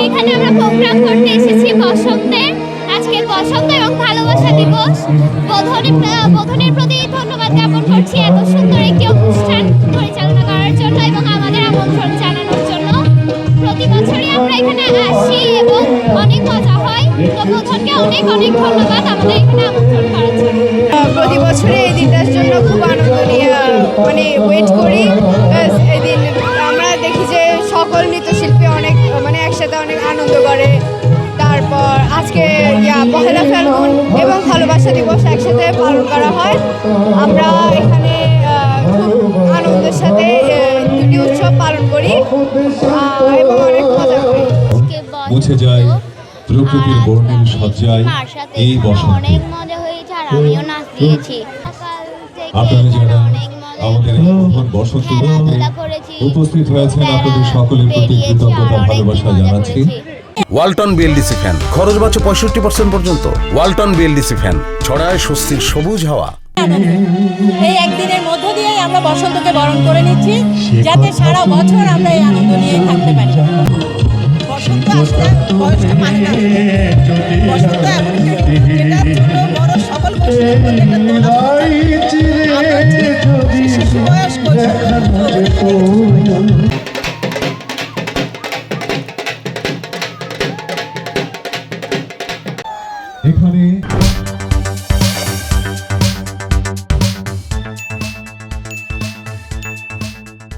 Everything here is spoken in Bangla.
এখানে আমরা প্রোগ্রাম করতে এসেছি বসন্তে। আজকে বসন্ত এবং ভালোবাসা দিবস। বোধনের প্রতি ধন্যবাদ জ্ঞাপন করছি এত সুন্দর একটি অনুষ্ঠান পরিচালনা করার জন্য এবং আমাদের আমন্ত্রণ জানানোর জন্য। প্রতি বছরই আমরা এখানে আসি এবং অনেক মজা হয়। তো বোধনকে অনেক অনেক ধন্যবাদ আমাদের এখানে আমন্ত্রণ করার জন্য। প্রতি বছরে এই দিনটার জন্য খুব আনন্দ নিয়ে ওয়েট করি। এদিন আমরা দেখি যে সকল নৃত্যশিল্পী অনেক একসাথে অনেক আনন্দ করে। তারপর আজকে পহেলা ফাল্গুন এবং ভালোবাসা দিবস একসাথে পালন করা হয়। আমরা এখানে খুব আনন্দের সাথে দুটি উৎসব পালন করি এবং অনেক মজা করি। মুছে যায় প্রকৃতির বর্ণিল সজ্জায় এই বসন্ত। অনেক মজা হয়েছে আর আমিও নাচ দিয়েছি। আপনারা যারা আমাদের এই মহান বসন্ত উৎসবে উপস্থিত হয়েছেন আপনাদের সকলের প্রতি কৃতজ্ঞতা ভালোবাসা জানাচ্ছি। ওয়ালটন বিএলডিসি ফ্যান খরচ বাঁচে 65% পর্যন্ত। ওয়ালটন বিএলডিসি ফ্যান ছড়ায় স্বস্তির সবুজ হাওয়া। এই একদিনের মধ্য দিয়ে আমরা বসন্তকে বরণ করে নিচ্ছি, যাতে সারা বছর আমরা এই আনন্দ নিয়ে থাকতে পারি। বসন্ত আসলে বয়সটা মানে না, বসন্ত এমন